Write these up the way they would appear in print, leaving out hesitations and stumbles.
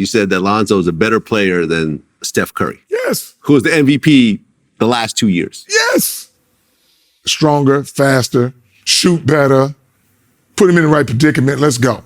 You said that Lonzo is a better player than Steph Curry. Yes. Who was the MVP the last 2 years? Yes. Stronger, faster, shoot better, put him in the right predicament. Let's go.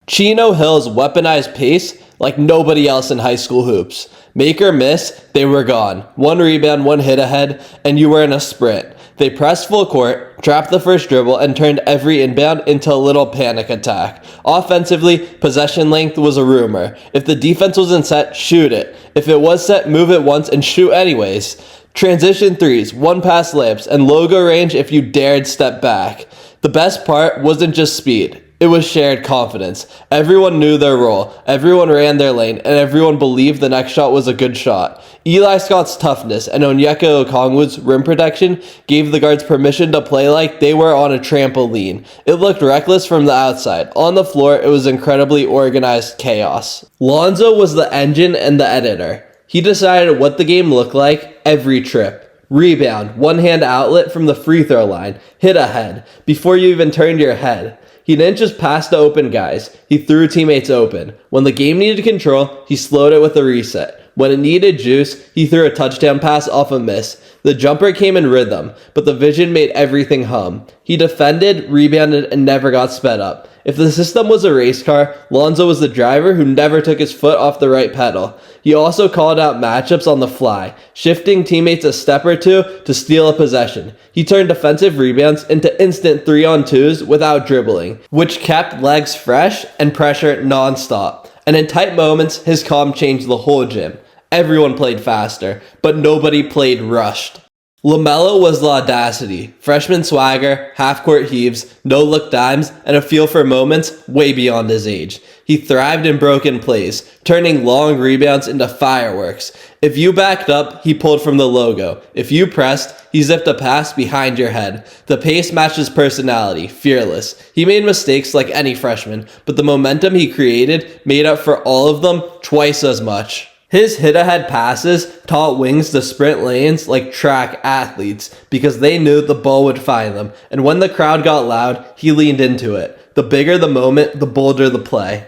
Chino Hills weaponized pace like nobody else in high school hoops. Make or miss, they were gone. One rebound, one hit ahead, and you were in a sprint. They pressed full court, trapped the first dribble, and turned every inbound into a little panic attack. Offensively, possession length was a rumor. If the defense wasn't set, shoot it. If it was set, move it once and shoot anyways. Transition threes, one pass layups, and logo range if you dared step back. The best part wasn't just speed. It was shared confidence. Everyone knew their role, everyone ran their lane, and everyone believed the next shot was a good shot. Eli Scott's toughness and Onyeka Okongwu's rim protection gave the guards permission to play like they were on a trampoline. It looked reckless from the outside. On the floor, it was incredibly organized chaos. Lonzo was the engine and the editor. He decided what the game looked like every trip. Rebound, one-hand outlet from the free throw line, hit ahead, before you even turned your head. He didn't just pass to open guys, he threw teammates open. When the game needed control, he slowed it with a reset. When it needed juice, he threw a touchdown pass off a miss. The jumper came in rhythm, but the vision made everything hum. He defended, rebounded, and never got sped up. If the system was a race car, Lonzo was the driver who never took his foot off the right pedal. He also called out matchups on the fly, shifting teammates a step or two to steal a possession. He turned defensive rebounds into instant 3-on-2s without dribbling, which kept legs fresh and pressure non-stop. And in tight moments, his calm changed the whole gym. Everyone played faster, but nobody played rushed. LaMelo was the audacity, freshman swagger, half-court heaves, no-look dimes, and a feel for moments way beyond his age. He thrived in broken plays, turning long rebounds into fireworks. If you backed up, he pulled from the logo. If you pressed, he zipped a pass behind your head. The pace matched his personality, fearless. He made mistakes like any freshman, but the momentum he created made up for all of them twice as much. His hit-ahead passes taught wings to sprint lanes like track athletes because they knew the ball would find them, and when the crowd got loud, he leaned into it. The bigger the moment, the bolder the play.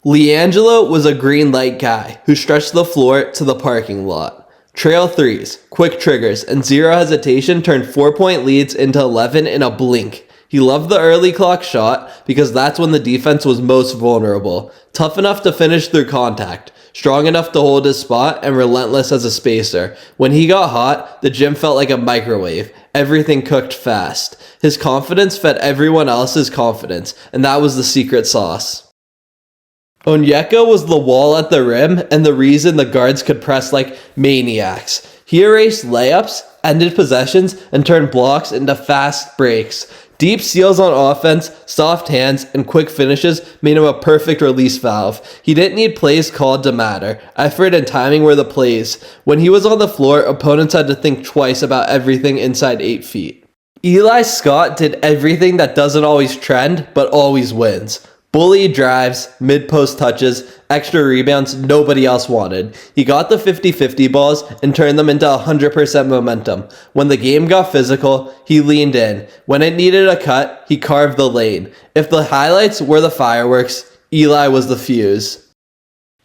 LiAngelo was a green light guy who stretched the floor to the parking lot. Trail threes, quick triggers, and zero hesitation turned 4-point leads into 11 in a blink. He loved the early clock shot because that's when the defense was most vulnerable. Tough enough to finish through contact, strong enough to hold his spot, and relentless as a spacer. When he got hot, the gym felt like a microwave. Everything cooked fast. His confidence fed everyone else's confidence, and that was the secret sauce. Onyeka was the wall at the rim and the reason the guards could press like maniacs. He erased layups, ended possessions, and turned blocks into fast breaks. Deep steals on offense, soft hands, and quick finishes made him a perfect release valve. He didn't need plays called to matter. Effort and timing were the plays. When he was on the floor, opponents had to think twice about everything inside 8 feet. Eli Scott did everything that doesn't always trend, but always wins. Bully drives, mid-post touches, extra rebounds nobody else wanted. He got the 50-50 balls and turned them into 100% momentum. When the game got physical, he leaned in. When it needed a cut, he carved the lane. If the highlights were the fireworks, Eli was the fuse.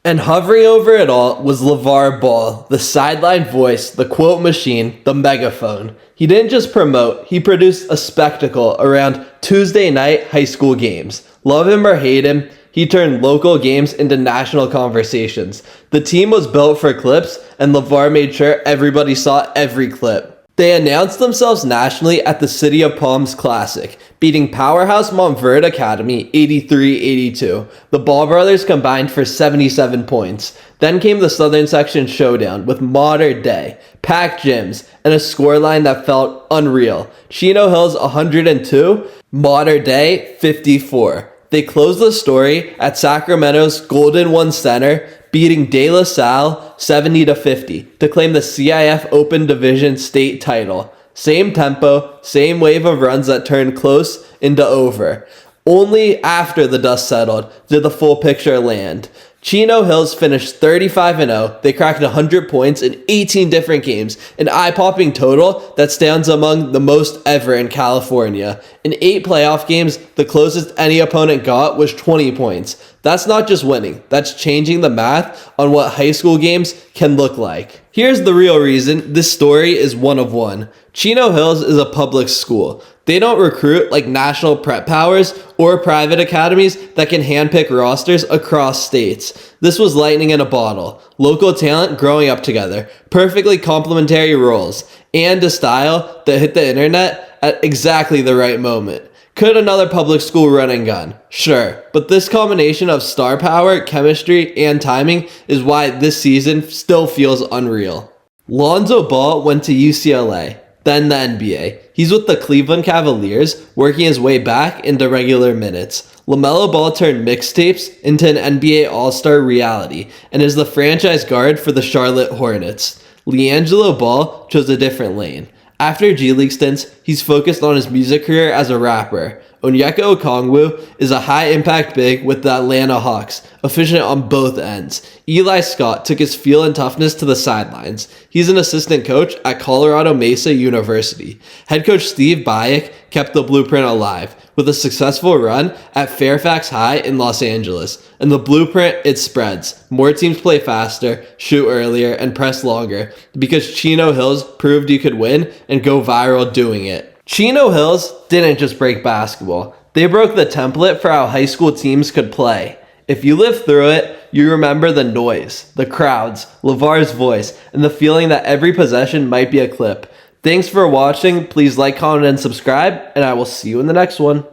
And hovering over it all was LeVar Ball, the sideline voice, the quote machine, the megaphone. He didn't just promote, he produced a spectacle around Tuesday night high school games. Love him or hate him, he turned local games into national conversations. The team was built for clips, and LeVar made sure everybody saw every clip. They announced themselves nationally at the City of Palms Classic, beating powerhouse Montverde Academy 83-82. The Ball brothers combined for 77 points. Then came the Southern Section showdown with modern day, packed gyms, and a scoreline that felt unreal. Chino Hills 102, modern day 54. They closed the story at Sacramento's Golden One Center, beating De La Salle 70-50 to claim the CIF Open Division state title. Same tempo, same wave of runs that turned close into over. Only after the dust settled did the full picture land. Chino Hills finished 35-0. They cracked 100 points in 18 different games, an eye-popping total that stands among the most ever in California. In 8 playoff games, the closest any opponent got was 20 points. That's not just winning, that's changing the math on what high school games can look like. Here's the real reason this story is one of one. Chino Hills is a public school. They don't recruit like national prep powers or private academies that can handpick rosters across states. This was lightning in a bottle. Local talent growing up together, perfectly complementary roles, and a style that hit the internet at exactly the right moment. Could another public school run and gun? Sure, but this combination of star power, chemistry, and timing is why this season still feels unreal. Lonzo Ball went to UCLA, then the NBA. He's with the Cleveland Cavaliers, working his way back into regular minutes. LaMelo Ball turned mixtapes into an NBA All-Star reality and is the franchise guard for the Charlotte Hornets. LiAngelo Ball chose a different lane. After G League stints, he's focused on his music career as a rapper. Onyeka Okongwu is a high-impact big with the Atlanta Hawks, efficient on both ends. Eli Scott took his feel and toughness to the sidelines. He's an assistant coach at Colorado Mesa University. Head coach Steve Baik kept the blueprint alive with a successful run at Fairfax High in Los Angeles. And the blueprint, it spreads. More teams play faster, shoot earlier, and press longer because Chino Hills proved you could win and go viral doing it. Chino Hills didn't just break basketball. They broke the template for how high school teams could play. If you lived through it, you remember the noise, the crowds, LeVar's voice, and the feeling that every possession might be a clip. Thanks for watching. Please like, comment, and subscribe, and I will see you in the next one.